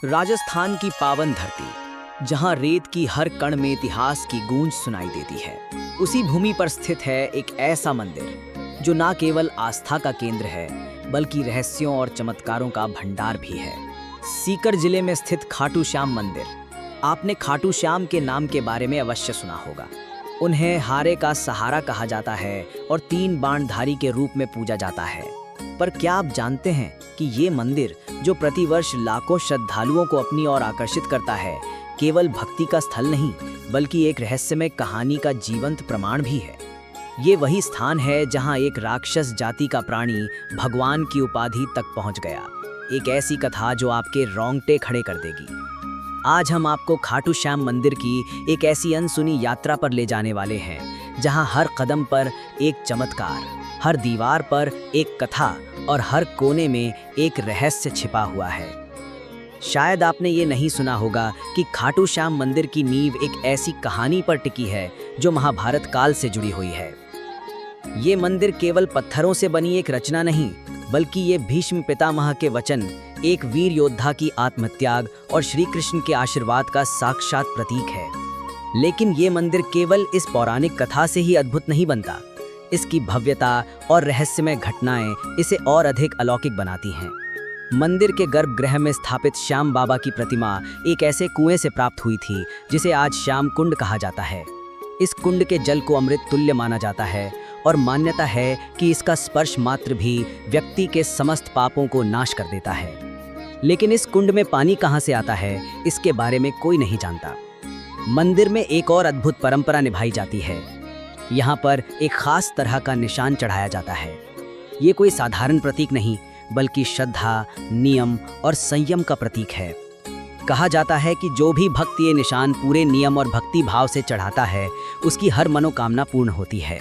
राजस्थान की पावन धरती, जहां रेत की हर कण में इतिहास की गूंज सुनाई देती है, उसी भूमि पर स्थित है एक ऐसा मंदिर जो न केवल आस्था का केंद्र है बल्कि रहस्यों और चमत्कारों का भंडार भी है। सीकर जिले में स्थित खाटू श्याम मंदिर। आपने खाटू श्याम के नाम के बारे में अवश्य सुना होगा। उन्हें हारे का सहारा कहा जाता है और 3 बाणधारी के रूप में पूजा जाता है। पर क्या आप जानते हैं कि ये मंदिर, जो प्रतिवर्ष लाखों श्रद्धालुओं को अपनी ओर आकर्षित करता है, केवल भक्ति का स्थल नहीं बल्कि एक रहस्यमय कहानी का जीवंत प्रमाण भी है। ये वही स्थान है जहां एक राक्षस जाति का प्राणी भगवान की उपाधि तक पहुंच गया। एक ऐसी कथा जो आपके रोंगटे खड़े कर देगी। आज हम आपको खाटू श्याम मंदिर की एक ऐसी अनसुनी यात्रा पर ले जाने वाले हैं जहां हर कदम पर एक चमत्कार, हर दीवार पर एक कथा और हर कोने में एक रहस्य छिपा हुआ है। शायद आपने ये नहीं सुना होगा कि खाटू श्याम मंदिर की नींव एक ऐसी कहानी पर टिकी है जो महाभारत काल से जुड़ी हुई है। ये मंदिर केवल पत्थरों से बनी एक रचना नहीं, बल्कि ये भीष्म पितामह के वचन, एक वीर योद्धा की आत्मत्याग और श्री कृष्ण के आशीर्वाद का साक्षात प्रतीक है। लेकिन ये मंदिर केवल इस पौराणिक कथा से ही अद्भुत नहीं बनता। इसकी भव्यता और रहस्यमय घटनाएं इसे और अधिक अलौकिक बनाती हैं। मंदिर के गर्भगृह में स्थापित श्याम बाबा की प्रतिमा एक ऐसे कुएं से प्राप्त हुई थी जिसे आज श्याम कुंड कहा जाता है। इस कुंड के जल को अमृत तुल्य माना जाता है और मान्यता है कि इसका स्पर्श मात्र भी व्यक्ति के समस्त पापों को नाश कर देता है। लेकिन इस कुंड में पानी कहां से आता है, इसके बारे में कोई नहीं जानता। मंदिर में एक और अद्भुत परंपरा निभाई जाती है। यहाँ पर एक खास तरह का निशान चढ़ाया जाता है। ये कोई साधारण प्रतीक नहीं बल्कि श्रद्धा, नियम और संयम का प्रतीक है। कहा जाता है कि जो भी भक्त ये निशान पूरे नियम और भक्ति भाव से चढ़ाता है, उसकी हर मनोकामना पूर्ण होती है।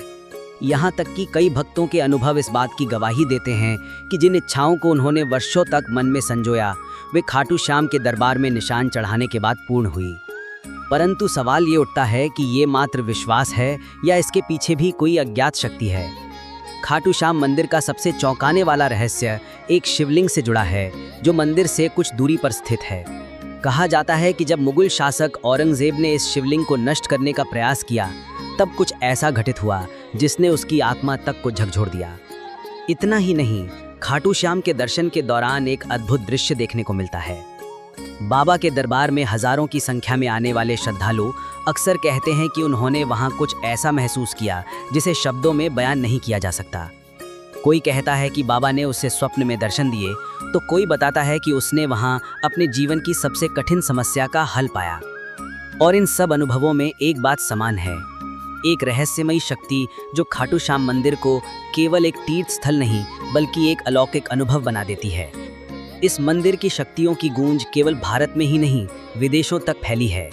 यहाँ तक कि कई भक्तों के अनुभव इस बात की गवाही देते हैं कि जिन इच्छाओं को उन्होंने वर्षों तक मन में संजोया, वे खाटू श्याम के दरबार में निशान चढ़ाने के बाद पूर्ण हुई। परंतु सवाल ये उठता है कि ये मात्र विश्वास है या इसके पीछे भी कोई अज्ञात शक्ति है। खाटू श्याम मंदिर का सबसे चौंकाने वाला रहस्य एक शिवलिंग से जुड़ा है जो मंदिर से कुछ दूरी पर स्थित है। कहा जाता है कि जब मुगल शासक औरंगजेब ने इस शिवलिंग को नष्ट करने का प्रयास किया, तब कुछ ऐसा घटित हुआ जिसने उसकी आत्मा तक को झकझोर दिया। इतना ही नहीं, खाटू श्याम के दर्शन के दौरान एक अद्भुत दृश्य देखने को मिलता है। बाबा के दरबार में हजारों की संख्या में आने वाले श्रद्धालु अक्सर कहते हैं कि उन्होंने वहां कुछ ऐसा महसूस किया जिसे शब्दों में बयान नहीं किया जा सकता। कोई कहता है कि बाबा ने उसे स्वप्न में दर्शन दिए, तो कोई बताता है कि उसने वहां अपने जीवन की सबसे कठिन समस्या का हल पाया। और इन सब अनुभवों में एक बात समान है, एक रहस्यमयी शक्ति जो खाटू श्याम मंदिर को केवल एक तीर्थ स्थल नहीं बल्कि एक अलौकिक अनुभव बना देती है। इस मंदिर की शक्तियों की गूंज केवल भारत में ही नहीं, विदेशों तक फैली है।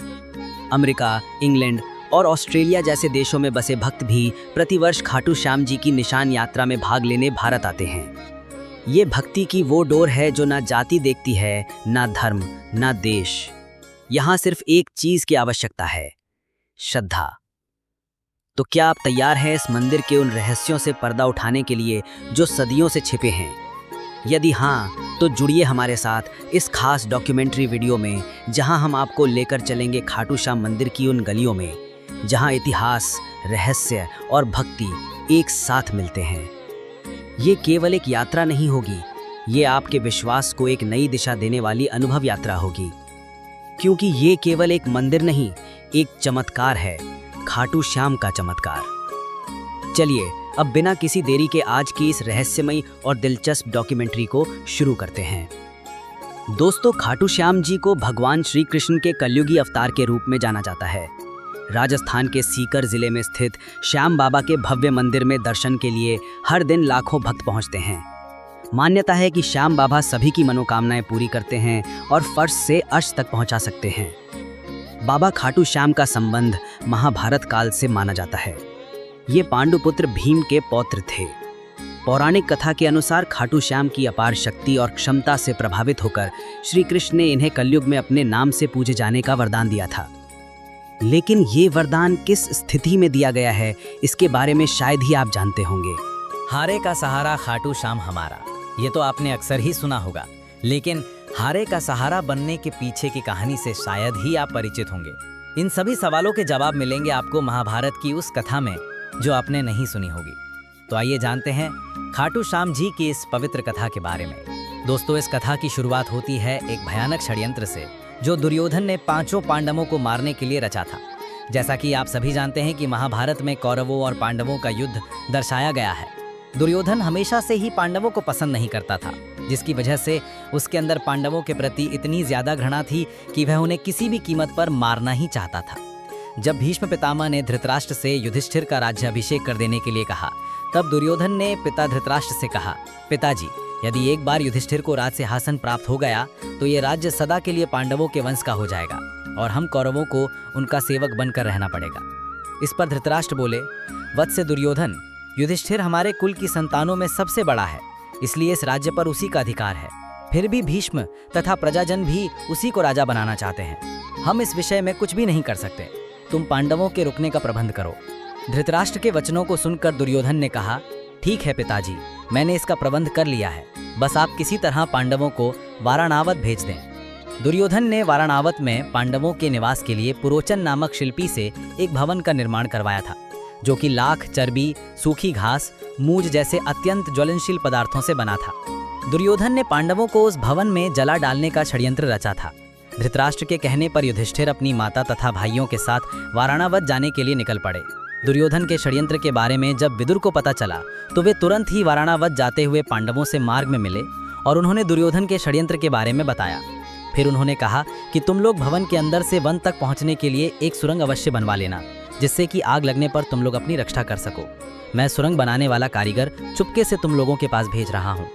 अमेरिका, इंग्लैंड और ऑस्ट्रेलिया जैसे देशों में बसे भक्त भी प्रतिवर्ष खाटू श्याम जी की निशान यात्रा में भाग लेने भारत आते हैं। ये भक्ति की वो डोर है जो ना जाति देखती है, ना धर्म, ना देश। यहाँ सिर्फ एक चीज की आवश्यकता है, श्रद्धा। तो क्या आप तैयार हैं इस मंदिर के उन रहस्यों से पर्दा उठाने के लिए जो सदियों से छिपे हैं? यदि हाँ, तो जुड़िए हमारे साथ इस खास डॉक्यूमेंट्री वीडियो में, जहां हम आपको लेकर चलेंगे खाटू श्याम मंदिर की उन गलियों में जहां इतिहास, रहस्य और भक्ति एक साथ मिलते हैं। ये केवल एक यात्रा नहीं होगी, ये आपके विश्वास को एक नई दिशा देने वाली अनुभव यात्रा होगी। क्योंकि ये केवल एक मंदिर नहीं, एक चमत्कार है, खाटू श्याम का चमत्कार। चलिए अब बिना किसी देरी के आज की इस रहस्यमयी और दिलचस्प डॉक्यूमेंट्री को शुरू करते हैं। दोस्तों, खाटू श्याम जी को भगवान श्री कृष्ण के कलयुगी अवतार के रूप में जाना जाता है। राजस्थान के सीकर जिले में स्थित श्याम बाबा के भव्य मंदिर में दर्शन के लिए हर दिन लाखों भक्त पहुंचते हैं। मान्यता है कि श्याम बाबा सभी की मनोकामनाएं पूरी करते हैं और फर्श से अर्श तक पहुंचा सकते हैं। बाबा खाटू श्याम का संबंध महाभारत काल से माना जाता है। ये पांडुपुत्र भीम के पौत्र थे। पौराणिक कथा के अनुसार खाटू श्याम की अपार शक्ति और क्षमता से प्रभावित होकर श्री कृष्ण ने इन्हें कलयुग में अपने नाम से पूजे जाने का वरदान दिया था। लेकिन ये वरदान किस स्थिति में दिया गया है, इसके बारे में शायद ही आप जानते होंगे। हारे का सहारा खाटू श्याम हमारा, ये तो आपने अक्सर ही सुना होगा। लेकिन हारे का सहारा बनने के पीछे की कहानी से शायद ही आप परिचित होंगे। इन सभी सवालों के जवाब मिलेंगे आपको महाभारत की उस कथा में जो आपने नहीं सुनी होगी। तो आइए जानते हैं खाटू श्याम जी की इस पवित्र कथा के बारे में। दोस्तों, इस कथा की शुरुआत होती है एक भयानक षड्यंत्र से जो दुर्योधन ने 5 पांडवों को मारने के लिए रचा था। जैसा कि आप सभी जानते हैं कि महाभारत में कौरवों और पांडवों का युद्ध दर्शाया गया है। दुर्योधन हमेशा से ही पांडवों को पसंद नहीं करता था, जिसकी वजह से उसके अंदर पांडवों के प्रति इतनी ज्यादा घृणा थी कि वह उन्हें किसी भी कीमत पर मारना ही चाहता था। जब भीष्म पितामह ने धृतराष्ट्र से युधिष्ठिर का राज्याभिषेक कर देने के लिए कहा, तब दुर्योधन ने पिता धृतराष्ट्र से कहा, पिताजी, यदि एक बार युधिष्ठिर को राज सिंहासन प्राप्त हो गया तो ये राज्य सदा के लिए पांडवों के वंश का हो जाएगा और हम कौरवों को उनका सेवक बनकर रहना पड़ेगा। इस पर धृतराष्ट्र बोले, वत्स दुर्योधन, युधिष्ठिर हमारे कुल की संतानों में सबसे बड़ा है, इसलिए इस राज्य पर उसी का अधिकार है। फिर भी भीष्म तथा प्रजाजन भी उसी को राजा बनाना चाहते हैं। हम इस विषय में कुछ भी नहीं कर सकते। तुम पांडवों के रुकने का प्रबंध करो। धृतराष्ट्र के वचनों को सुनकर दुर्योधन ने कहा, ठीक है पिताजी, मैंने इसका प्रबंध कर लिया है। बस आप किसी तरह पांडवों को वाराणावत भेज दें। दुर्योधन ने वाराणावत में पांडवों के निवास के लिए पुरोचन नामक शिल्पी से एक भवन का निर्माण करवाया था, जो कि लाख, चर्बी, सूखी घास, मूज जैसे अत्यंत ज्वलनशील पदार्थों से बना था। दुर्योधन ने पांडवों को उस भवन में जला डालने का षड्यंत्र रचा था। धृतराष्ट्र के कहने पर युधिष्ठिर अपनी माता तथा भाइयों के साथ वाराणावत जाने के लिए निकल पड़े। दुर्योधन के षड्यंत्र के बारे में जब विदुर को पता चला तो वे तुरंत ही वाराणावत जाते हुए पांडवों से मार्ग में मिले और उन्होंने दुर्योधन के षड्यंत्र के बारे में बताया। फिर उन्होंने कहा कि तुम लोग भवन के अंदर से वन तक पहुंचने के लिए एक सुरंग अवश्य बनवा लेना, जिससे कि आग लगने पर तुम लोग अपनी रक्षा कर सको। मैं सुरंग बनाने वाला कारीगर चुपके से तुम लोगों के पास भेज रहा हूँ।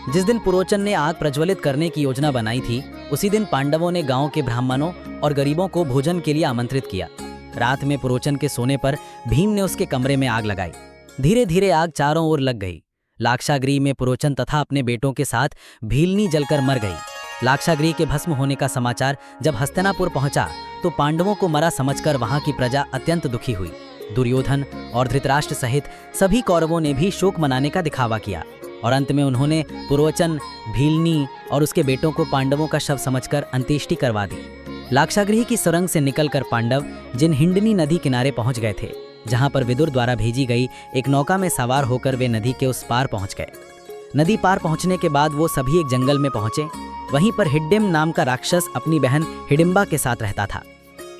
जिस दिन पुरोचन ने आग प्रज्वलित करने की योजना बनाई थी, उसी दिन पांडवों ने गांव के ब्राह्मणों और गरीबों को भोजन के लिए आमंत्रित किया। रात में पुरोचन के सोने पर भीम ने उसके कमरे में आग लगाई। धीरे धीरे आग चारों ओर लग गई। लाक्षागृह में पुरोचन तथा अपने बेटों के साथ भीलनी जलकर मर गई। लाक्षागृह के भस्म होने का समाचार जब हस्तिनापुर पहुंचा तो पांडवों को मरा समझकर वहां की प्रजा अत्यंत दुखी हुई। दुर्योधन और धृतराष्ट्र सहित सभी कौरवों ने भी शोक मनाने का दिखावा किया और अंत में उन्होंने पुरोचन, भीलनी और उसके बेटों को पांडवों का शव समझकर अंत्येष्टि करवा दी। लाक्षागृह की सुरंग से निकलकर पांडव जिन हिंडनी नदी किनारे पहुंच गए थे, जहां पर विदुर द्वारा भेजी गई एक नौका में सवार होकर वे नदी के उस पार पहुंच गए। नदी पार पहुंचने के बाद वो सभी एक जंगल में पहुंचे। वहीं पर हिड्डिम नाम का राक्षस अपनी बहन हिडिंबा के साथ रहता था।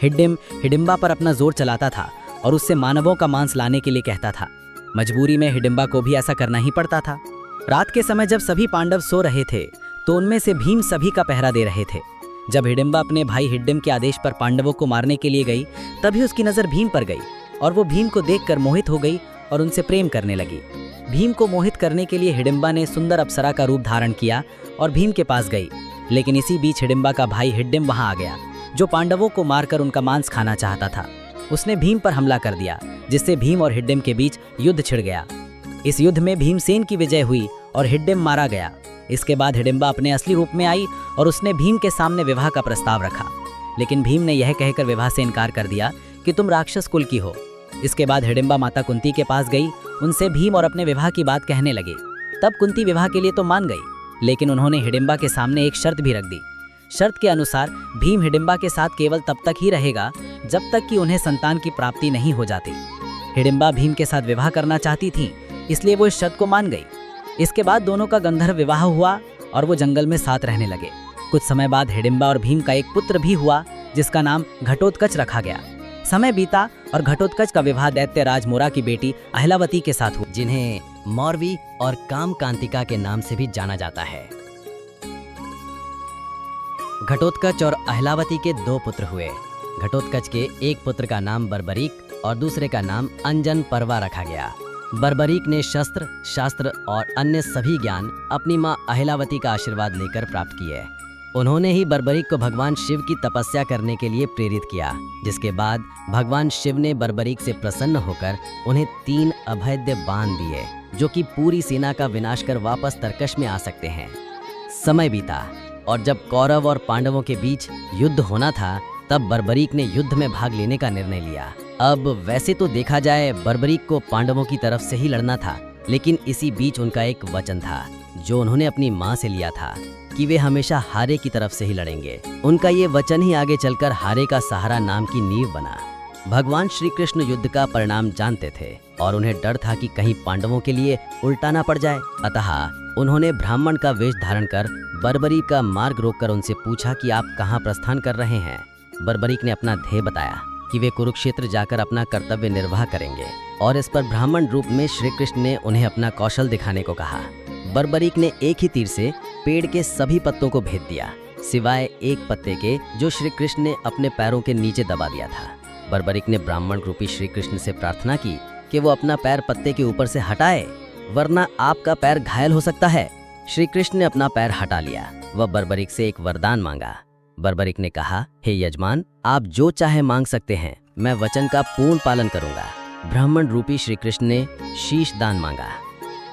हिड्डिम हिडिंबा पर अपना जोर चलाता था और उससे मानवों का मांस लाने के लिए कहता था। मजबूरी में हिडिंबा को भी ऐसा करना ही पड़ता था। रात के समय जब सभी पांडव सो रहे थे तो उनमें से भीम सभी का पहरा दे रहे थे। जब हिडिंबा अपने भाई हिड्डिम के आदेश पर पांडवों को मारने के लिए गई, तभी उसकी नजर भीम पर गई और वो भीम को देखकर मोहित हो गई और उनसे प्रेम करने लगी। भीम को मोहित करने के लिए हिडिंबा ने सुंदर अप्सरा का रूप धारण किया और भीम के पास गई। लेकिन इसी बीच हिडिंबा का भाई हिड्डिम वहां आ गया, जो पांडवों को मारकर उनका मांस खाना चाहता था। उसने भीम पर हमला कर दिया, जिससे भीम और हिड्डिम के बीच युद्ध छिड़ गया। इस युद्ध में भीमसेन की विजय हुई और हिड्डिम मारा गया। इसके बाद हिडिंबा अपने असली रूप में आई और उसने भीम के सामने विवाह का प्रस्ताव रखा, लेकिन भीम ने यह कहकर विवाह से इनकार कर दिया कि तुम राक्षस कुल की हो। इसके बाद हिडिंबा माता कुंती के पास गई, उनसे भीम और अपने विवाह की बात कहने लगी। तब कुंती विवाह के लिए तो मान गई, लेकिन उन्होंने हिडिंबा के सामने एक शर्त भी रख दी। शर्त के अनुसार भीम हिडिंबा के साथ केवल तब तक ही रहेगा जब तक कि उन्हें संतान की प्राप्ति नहीं हो जाती। हिडिंबा भीम के साथ विवाह करना चाहती थी, इसलिए वो इस शर्त को मान गई। इसके बाद दोनों का गंधर्व विवाह हुआ और वो जंगल में साथ रहने लगे। कुछ समय बाद हिडिंबा और भीम का एक पुत्र भी हुआ, जिसका नाम घटोत्कच रखा गया। समय बीता और घटोत्कच का विवाह दैत्य राज मोरा की बेटी अहिलावती के साथ हुआ, जिन्हें मौरवी और कामकांतिका के नाम से भी जाना जाता है। घटोत्कच और अहिलावती के 2 पुत्र हुए। घटोत्कच के एक पुत्र का नाम बर्बरीक और दूसरे का नाम अंजन पर्वा रखा गया। बर्बरीक ने शस्त्र, शास्त्र और अन्य सभी ज्ञान अपनी मां अहिलावती का आशीर्वाद लेकर प्राप्त किए। उन्होंने ही बर्बरीक को भगवान शिव की तपस्या करने के लिए प्रेरित किया, जिसके बाद भगवान शिव ने बर्बरीक से प्रसन्न होकर उन्हें 3 अभेद्य बाण दिए, जो कि पूरी सेना का विनाश कर वापस तरकश में आ सकते हैं। समय बीता और जब कौरव और पांडवों के बीच युद्ध होना था, तब बर्बरीक ने युद्ध में भाग लेने का निर्णय लिया। अब वैसे तो देखा जाए बर्बरीक को पांडवों की तरफ से ही लड़ना था, लेकिन इसी बीच उनका एक वचन था जो उन्होंने अपनी मां से लिया था कि वे हमेशा हारे की तरफ से ही लड़ेंगे। उनका ये वचन ही आगे चलकर हारे का सहारा नाम की नींव बना। भगवान श्री कृष्ण युद्ध का परिणाम जानते थे और उन्हें डर था कि कहीं पांडवों के लिए उल्टा ना पड़ जाए। अतः उन्होंने ब्राह्मण का वेश धारण कर बर्बरीक का मार्ग रोककर उनसे पूछा कि आप कहाँ प्रस्थान कर रहे हैं। बर्बरीक ने अपना ध्येय बताया कि वे कुरुक्षेत्र जाकर अपना कर्तव्य निर्वाह करेंगे और इस पर ब्राह्मण रूप में श्री कृष्ण ने उन्हें अपना कौशल दिखाने को कहा। बर्बरीक ने एक ही तीर से पेड़ के सभी पत्तों को भेद दिया, सिवाय एक पत्ते के जो श्री कृष्ण ने अपने पैरों के नीचे दबा दिया था। बर्बरीक ने ब्राह्मण रूपी श्री कृष्ण से प्रार्थना की कि वो अपना पैर पत्ते के ऊपर से हटाए, वरना आपका पैर घायल हो सकता है। श्री कृष्ण ने अपना पैर हटा लिया। वह बर्बरीक से एक वरदान मांगा। बर्बरीक ने कहा, हे यजमान, आप जो चाहे मांग सकते हैं, मैं वचन का पूर्ण पालन करूंगा। ब्राह्मण रूपी श्री कृष्ण ने शीश दान मांगा।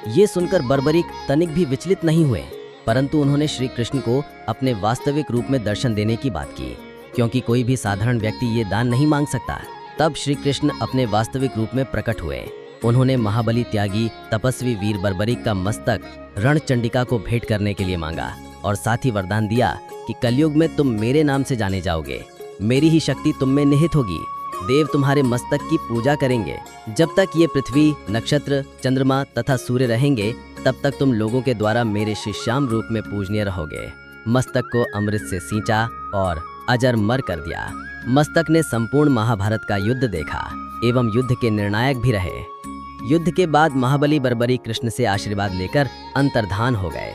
ये सुनकर बर्बरीक तनिक भी विचलित नहीं हुए, परंतु उन्होंने श्री कृष्ण को अपने वास्तविक रूप में दर्शन देने की बात की, क्योंकि कोई भी साधारण व्यक्ति ये दान नहीं मांग सकता। तब श्री कृष्ण अपने वास्तविक रूप में प्रकट हुए। उन्होंने महाबली त्यागी तपस्वी वीर बर्बरीक का मस्तक रणचंडिका को भेंट करने के लिए मांगा और साथ ही वरदान दिया कि कलयुग में तुम मेरे नाम से जाने जाओगे, मेरी ही शक्ति तुम में निहित होगी, देव तुम्हारे मस्तक की पूजा करेंगे। जब तक ये पृथ्वी, नक्षत्र, चंद्रमा तथा सूर्य रहेंगे, तब तक तुम लोगों के द्वारा मेरे शिष्याम रूप में पूजनीय रहोगे। मस्तक को अमृत से सींचा और अजर मर कर दिया। मस्तक ने संपूर्ण महाभारत का युद्ध देखा एवं युद्ध के निर्णायक भी रहे। युद्ध के बाद महाबली बर्बरीक कृष्ण से आशीर्वाद लेकर अंतर्धान हो गए।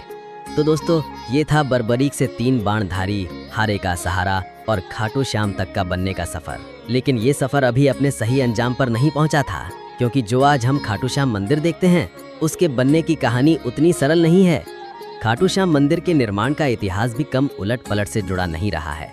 तो दोस्तों, ये था बर्बरीक से 3 बाणधारी, हारे का सहारा और खाटू श्याम तक का बनने का सफर। लेकिन ये सफर अभी अपने सही अंजाम पर नहीं पहुंचा था, क्योंकि जो आज हम खाटू श्याम मंदिर देखते हैं, उसके बनने की कहानी उतनी सरल नहीं है। खाटू श्याम मंदिर के निर्माण का इतिहास भी कम उलट पलट से जुड़ा नहीं रहा है।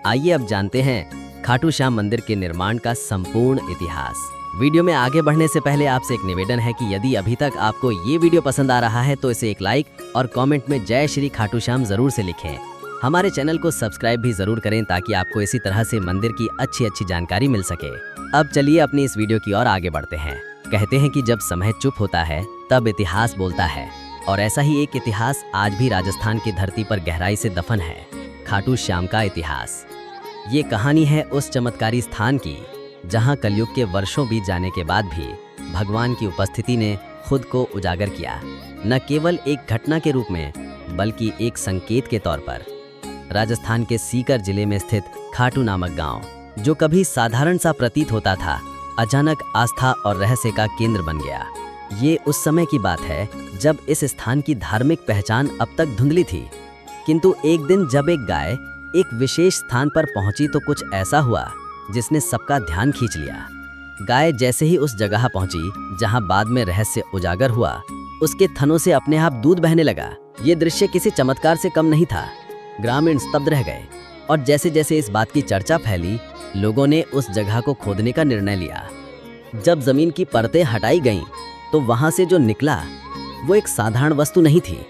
आइए अब जानते हैं खाटू श्याम मंदिर के निर्माण का संपूर्ण इतिहास। वीडियो में आगे बढ़ने से पहले आपसे एक निवेदन है कि यदि अभी तक आपको ये वीडियो पसंद आ रहा है तो इसे एक लाइक और कमेंट में जय श्री खाटू श्याम जरूर से लिखें। हमारे चैनल को सब्सक्राइब भी जरूर करें ताकि आपको इसी तरह से मंदिर की अच्छी जानकारी मिल सके। अब चलिए अपनी इस वीडियो की ओर आगे बढ़ते हैं। कहते हैं कि जब समय चुप होता है तब इतिहास बोलता है, और ऐसा ही एक इतिहास आज भी राजस्थान की धरती पर गहराई से दफन है, खाटू श्याम का इतिहास। ये कहानी है उस चमत्कारी स्थान की जहां कलयुग के वर्षों बीत जाने के बाद भी भगवान की उपस्थिति ने खुद को उजागर किया, न केवल एक घटना के रूप में बल्कि एक संकेत के तौर पर। राजस्थान के सीकर जिले में स्थित खाटू नामक गांव, जो कभी साधारण सा प्रतीत होता था, अचानक आस्था और रहस्य का केंद्र बन गया। ये उस समय की बात है जब इस स्थान की धार्मिक पहचान अब तक धुंधली थी, किंतु एक दिन जब एक गाय एक विशेष स्थान पर पहुंची तो कुछ ऐसा हुआ जिसने सबका ध्यान खींच लिया। गाय जैसे ही उस जगह पहुंची जहां बाद में रहस्य उजागर हुआ, उसके थनों से अपने आप दूध बहने लगा। ये दृश्य किसी चमत्कार से कम नहीं था। ग्रामीण स्तब्ध रह गए और जैसे जैसे इस बात की चर्चा फैली, लोगों ने उस जगह को खोदने का निर्णय लिया। जब जमीन की परतें हटाई गईं, तो वहां से जो निकला वो एक साधारण वस्तु नहीं थी।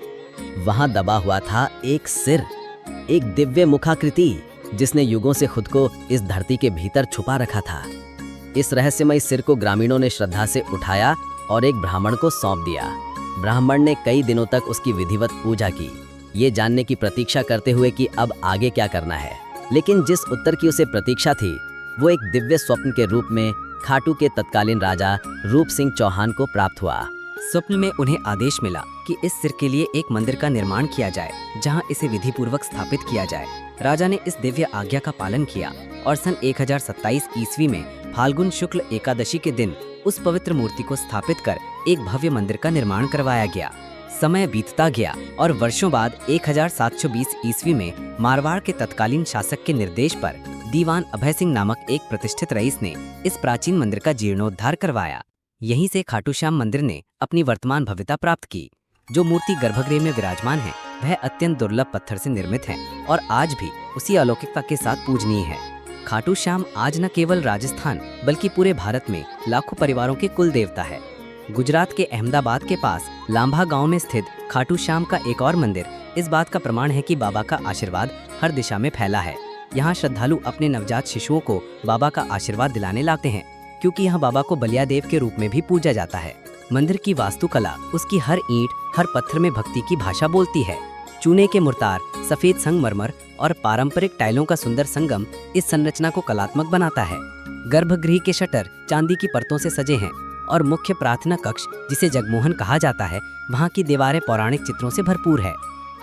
वहां दबा हुआ था एक सिर, एक दिव्य मुखाकृति जिसने युगों से खुद को इस धरती के भीतर छुपा रखा था। इस रहस्यमय सिर को ग्रामीणों ने श्रद्धा से उठाया और एक ब्राह्मण को सौंप दिया। ब्राह्मण ने कई दिनों तक उसकी विधिवत पूजा की, ये जानने की प्रतीक्षा करते हुए कि अब आगे क्या करना है। लेकिन जिस उत्तर की उसे प्रतीक्षा थी, वो एक दिव्य स्वप्न के रूप में खाटू के तत्कालीन राजा रूप सिंह चौहान को प्राप्त हुआ। स्वप्न में उन्हें आदेश मिला कि इस सिर के लिए एक मंदिर का निर्माण किया जाए, जहां इसे विधि पूर्वक स्थापित किया जाए। राजा ने इस दिव्य आज्ञा का पालन किया और सन 1027 ईस्वी में फाल्गुन शुक्ल एकादशी के दिन उस पवित्र मूर्ति को स्थापित कर एक भव्य मंदिर का निर्माण करवाया गया। समय बीतता गया और वर्षों बाद 1720 ईस्वी में मारवाड़ के तत्कालीन शासक के निर्देश पर दीवान अभय सिंह नामक एक प्रतिष्ठित रईस ने इस प्राचीन मंदिर का जीर्णोद्धार करवाया। यहीं से खाटू श्याम मंदिर ने अपनी वर्तमान भव्यता प्राप्त की। जो मूर्ति गर्भगृह में विराजमान है, वह अत्यंत दुर्लभ पत्थर से निर्मित है और आज भी उसी अलौकिकता के साथ पूजनीय है। खाटू श्याम आज न केवल राजस्थान बल्कि पूरे भारत में लाखों परिवारों के कुल देवता है। गुजरात के अहमदाबाद के पास लांभा गांव में स्थित खाटू श्याम का एक और मंदिर इस बात का प्रमाण है कि बाबा का आशीर्वाद हर दिशा में फैला है। यहाँ श्रद्धालु अपने नवजात शिशुओं को बाबा का आशीर्वाद दिलाने लाते हैं, क्योंकि यहाँ बाबा को बलिया देव के रूप में भी पूजा जाता है। मंदिर की वास्तुकला, उसकी हर ईंट, हर पत्थर में भक्ति की भाषा बोलती है। चूने के मुर्तार, सफेद संगमरमर और पारंपरिक टाइलों का सुंदर संगम इस संरचना को कलात्मक बनाता है। गर्भगृह के शटर चांदी की परतों से सजे हैं और मुख्य प्रार्थना कक्ष, जिसे जगमोहन कहा जाता है, वहाँ की दीवारें पौराणिक चित्रों से भरपूर है।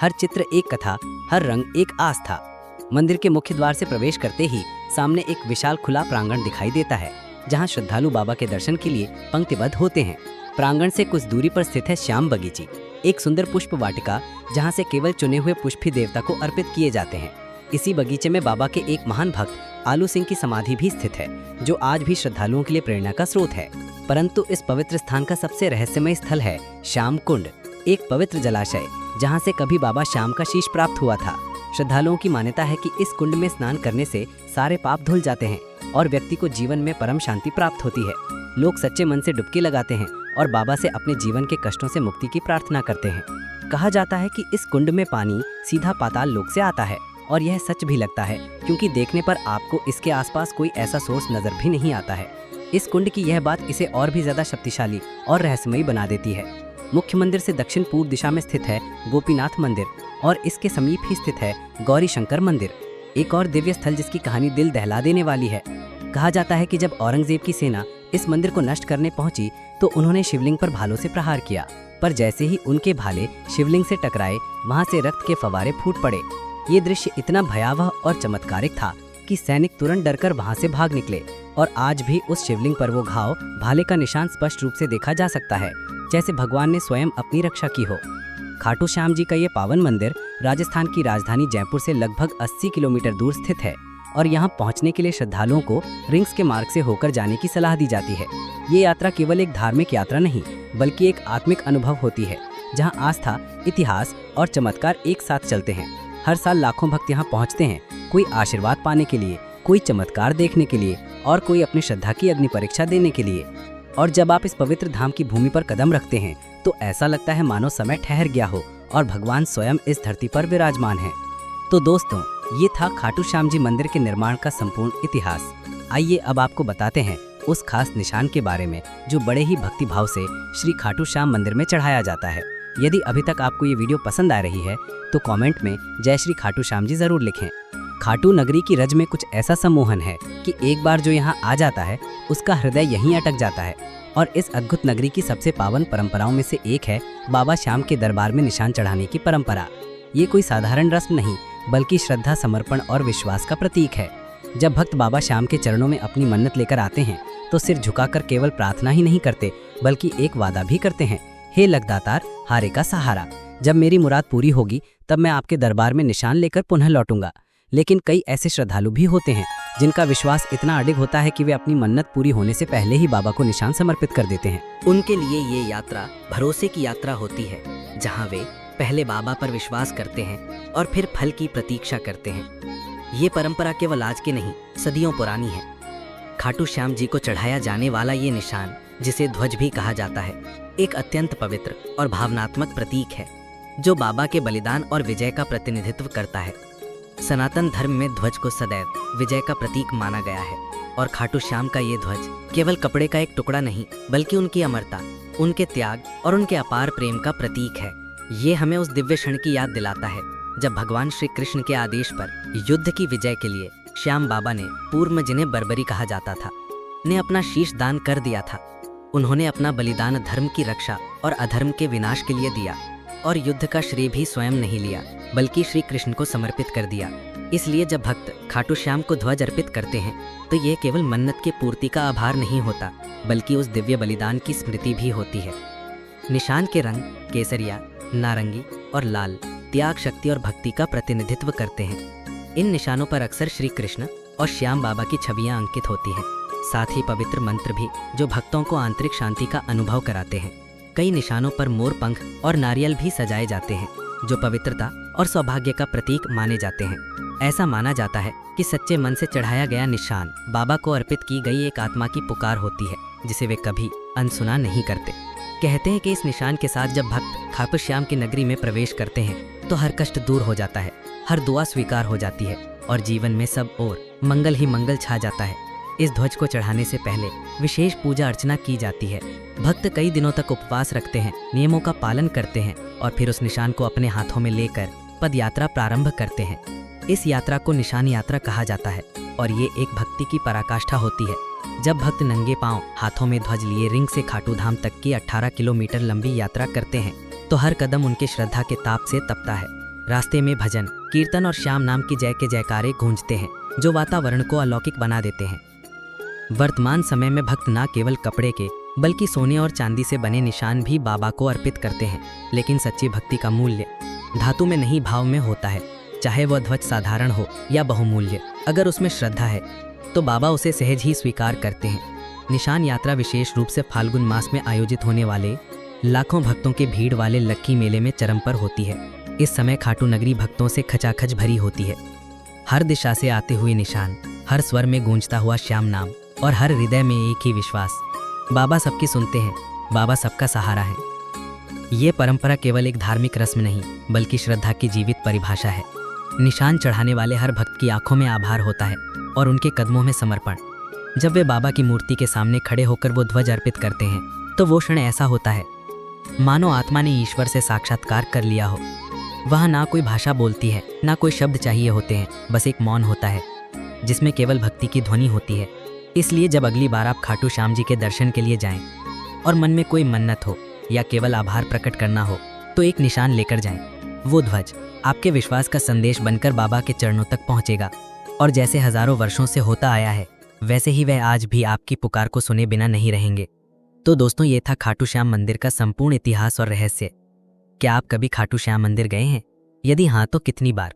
हर चित्र एक कथा, हर रंग एक आस्था। मंदिर के मुख्य द्वार से प्रवेश करते ही सामने एक विशाल खुला प्रांगण दिखाई देता है, जहाँ श्रद्धालु बाबा के दर्शन के लिए पंक्तिबद्ध होते हैं। प्रांगण से कुछ दूरी पर स्थित है श्याम बगीची, एक सुंदर पुष्प वाटिका, जहाँ से केवल चुने हुए पुष्प ही देवता को अर्पित किए जाते हैं। इसी बगीचे में बाबा के एक महान भक्त आलू सिंह की समाधि भी स्थित है, जो आज भी श्रद्धालुओं के लिए प्रेरणा का स्रोत है। परंतु इस पवित्र स्थान का सबसे रहस्यमय स्थल है श्याम कुंड, एक पवित्र जलाशय जहाँ से कभी बाबा श्याम का शीश प्राप्त हुआ था। श्रद्धालुओं की मान्यता है कि इस कुंड में स्नान करने से सारे पाप धुल जाते हैं और व्यक्ति को जीवन में परम शांति प्राप्त होती है। लोग सच्चे मन से डुबकी लगाते हैं और बाबा से अपने जीवन के कष्टों से मुक्ति की प्रार्थना करते हैं। कहा जाता है कि इस कुंड में पानी सीधा पाताल लोक से आता है, और यह सच भी लगता है, क्योंकि देखने पर आपको इसके आसपास कोई ऐसा सोर्स नजर भी नहीं आता है। इस कुंड की यह बात इसे और भी ज्यादा शक्तिशाली और रहस्यमयी बना देती है। मुख्य मंदिर से दक्षिण पूर्व दिशा में स्थित है गोपीनाथ मंदिर और इसके समीप ही स्थित है गौरी शंकर मंदिर, एक और दिव्य स्थल जिसकी कहानी दिल दहला देने वाली है। कहा जाता है कि जब औरंगजेब की सेना इस मंदिर को नष्ट करने पहुंची तो उन्होंने शिवलिंग पर भालों से प्रहार किया, पर जैसे ही उनके भाले शिवलिंग से टकराए, वहां से रक्त के फवारे फूट पड़े। ये दृश्य इतना भयावह और चमत्कारिक था कि सैनिक तुरंत डरकर वहां से भाग निकले, और आज भी उस शिवलिंग पर वो घाव, भाले का निशान स्पष्ट रूप से देखा जा सकता है, जैसे भगवान ने स्वयं अपनी रक्षा की हो। खाटू श्याम जी का ये पावन मंदिर राजस्थान की राजधानी जयपुर से लगभग 80 किलोमीटर दूर स्थित है, और यहाँ पहुँचने के लिए श्रद्धालुओं को रिंग्स के मार्ग से होकर जाने की सलाह दी जाती है। ये यात्रा केवल एक धार्मिक यात्रा नहीं, बल्कि एक आत्मिक अनुभव होती है, जहाँ आस्था, इतिहास और चमत्कार एक साथ चलते हैं। हर साल लाखों भक्त यहाँ पहुँचते हैं, कोई आशीर्वाद पाने के लिए, कोई चमत्कार देखने के लिए और कोई अपनी श्रद्धा की अग्नि परीक्षा देने के लिए। और जब आप इस पवित्र धाम की भूमि पर कदम रखते हैं तो ऐसा लगता है मानो समय ठहर गया हो और भगवान स्वयं इस धरती पर विराजमान है। तो दोस्तों, ये था खाटू श्याम जी मंदिर के निर्माण का संपूर्ण इतिहास। आइए अब आपको बताते हैं उस खास निशान के बारे में जो बड़े ही भक्ति भाव से श्री खाटू श्याम मंदिर में चढ़ाया जाता है। यदि अभी तक आपको ये वीडियो पसंद आ रही है तो कमेंट में जय श्री खाटू श्याम जी जरूर लिखें। खाटू नगरी की रज में कुछ ऐसा सम्मोहन है कि एक बार जो यहाँ आ जाता है उसका हृदय यहीं अटक जाता है। और इस अद्भुत नगरी की सबसे पावन परंपराओं में से एक है बाबा श्याम के दरबार में निशान चढ़ाने की परंपरा। ये कोई साधारण रस्म नहीं, बल्कि श्रद्धा, समर्पण और विश्वास का प्रतीक है। जब भक्त बाबा श्याम के चरणों में अपनी मन्नत लेकर आते हैं तो सिर झुकाकर केवल प्रार्थना ही नहीं करते, बल्कि एक वादा भी करते हैं, हे लगदातार, हारे का सहारा, जब मेरी मुराद पूरी होगी तब मैं आपके दरबार में निशान लेकर पुनः लौटूंगा। लेकिन कई ऐसे श्रद्धालु भी होते हैं जिनका विश्वास इतना अडिग होता है कि वे अपनी मन्नत पूरी होने से पहले ही बाबा को निशान समर्पित कर देते हैं। उनके लिए ये यात्रा भरोसे की यात्रा होती है, जहाँ वे पहले बाबा पर विश्वास करते हैं और फिर फल की प्रतीक्षा करते हैं। ये परंपरा केवल आज की नहीं, सदियों पुरानी है। खाटू श्याम जी को चढ़ाया जाने वाला ये निशान, जिसे ध्वज भी कहा जाता है, एक अत्यंत पवित्र और भावनात्मक प्रतीक है जो बाबा के बलिदान और विजय का प्रतिनिधित्व करता है। सनातन धर्म में ध्वज को सदैव विजय का प्रतीक माना गया है, और खाटू श्याम का ये ध्वज केवल कपड़े का एक टुकड़ा नहीं, बल्कि उनकी अमरता, उनके त्याग और उनके अपार प्रेम का प्रतीक है। ये हमें उस दिव्य क्षण की याद दिलाता है जब भगवान श्री कृष्ण के आदेश पर युद्ध की विजय के लिए श्याम बाबा ने पूर्व में, जिन्हें बर्बरी कहा जाता था, ने अपना शीश दान कर दिया था। उन्होंने अपना बलिदान धर्म की रक्षा और अधर्म के विनाश के लिए दिया, और युद्ध का श्रेय भी स्वयं नहीं लिया, बल्कि श्री कृष्ण को समर्पित कर दिया। इसलिए जब भक्त खाटू श्याम को ध्वज अर्पित करते हैं तो ये केवल मन्नत की पूर्ति का आभार नहीं होता, बल्कि उस दिव्य बलिदान की स्मृति भी होती है। निशान के रंग केसरिया, नारंगी और लाल त्याग, शक्ति और भक्ति का प्रतिनिधित्व करते हैं। इन निशानों पर अक्सर श्री कृष्ण और श्याम बाबा की छवियां अंकित होती हैं, साथ ही पवित्र मंत्र भी जो भक्तों को आंतरिक शांति का अनुभव कराते हैं। कई निशानों पर मोर पंख और नारियल भी सजाए जाते हैं, जो पवित्रता और सौभाग्य का प्रतीक माने जाते हैं। ऐसा माना जाता है कि सच्चे मन से चढ़ाया गया निशान बाबा को अर्पित की गई एक आत्मा की पुकार होती है, जिसे वे कभी अनसुना नहीं करते। कहते हैं कि इस निशान के साथ जब भक्त खाटू श्याम की नगरी में प्रवेश करते हैं तो हर कष्ट दूर हो जाता है, हर दुआ स्वीकार हो जाती है और जीवन में सब और मंगल ही मंगल छा जाता है। इस ध्वज को चढ़ाने से पहले विशेष पूजा अर्चना की जाती है। भक्त कई दिनों तक उपवास रखते हैं, नियमों का पालन करते हैं और फिर उस निशान को अपने हाथों में लेकर पद यात्रा प्रारंभ करते हैं। इस यात्रा को निशान यात्रा कहा जाता है और ये एक भक्ति की पराकाष्ठा होती है। जब भक्त नंगे पांव हाथों में ध्वज लिए रिंग से खाटू धाम तक की 18 किलोमीटर लंबी यात्रा करते हैं तो हर कदम उनके श्रद्धा के ताप से तपता है। रास्ते में भजन कीर्तन और श्याम नाम की जय के जयकारे गूंजते हैं जो वातावरण को अलौकिक बना देते हैं। वर्तमान समय में भक्त न केवल कपड़े के बल्कि सोने और चांदी से बने निशान भी बाबा को अर्पित करते हैं, लेकिन सच्ची भक्ति का मूल्य धातु में नहीं भाव में होता है। चाहे वह ध्वज साधारण हो या बहुमूल्य, अगर उसमें श्रद्धा है तो बाबा उसे सहज ही स्वीकार करते हैं। निशान यात्रा विशेष रूप से फाल्गुन मास में आयोजित होने वाले लाखों भक्तों के भीड़ वाले लक्की मेले में चरम पर होती है। इस समय खाटू नगरी भक्तों से खचाखच भरी होती है। हर दिशा से आते हुए निशान, हर स्वर में गूंजता हुआ श्याम नाम और हर हृदय में एक ही विश्वास, बाबा सबकी सुनते हैं, बाबा सबका सहारा है। ये परंपरा केवल एक धार्मिक रस्म नहीं बल्कि श्रद्धा की जीवित परिभाषा है। निशान चढ़ाने वाले हर भक्त की आंखों में आभार होता है और उनके कदमों में समर्पण। जब वे बाबा की मूर्ति के सामने खड़े होकर वो ध्वज अर्पित करते हैं तो वो क्षण ऐसा होता है मानो आत्मा ने ईश्वर से साक्षात्कार कर लिया हो। वहाँ ना कोई भाषा बोलती है, ना कोई शब्द चाहिए होते हैं, बस एक मौन होता है जिसमें केवल भक्ति की ध्वनि होती है। इसलिए जब अगली बार आप खाटू श्याम जी के दर्शन के लिए जाएं और मन में कोई मन्नत हो या केवल आभार प्रकट करना हो तो एक निशान लेकर जाएं। वो ध्वज आपके विश्वास का संदेश बनकर बाबा के चरणों तक पहुंचेगा और जैसे हजारों वर्षों से होता आया है वैसे ही वह आज भी आपकी पुकार को सुने बिना नहीं रहेंगे। तो दोस्तों, ये था खाटू श्याम मंदिर का संपूर्ण इतिहास और रहस्य। क्या आप कभी खाटू श्याम मंदिर गए हैं? यदि हाँ तो कितनी बार?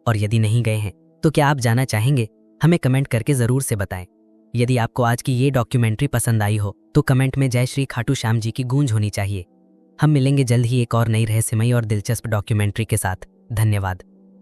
और यदि नहीं गए हैं तो क्या आप जाना चाहेंगे? हमें कमेंट करके ज़रूर से बताएं। यदि आपको आज की ये डॉक्यूमेंट्री पसंद आई हो तो कमेंट में जय श्री खाटू श्याम जी की गूंज होनी चाहिए। हम मिलेंगे जल्द ही एक और नई रहस्यमयी और दिलचस्प डॉक्यूमेंट्री के साथ। धन्यवाद।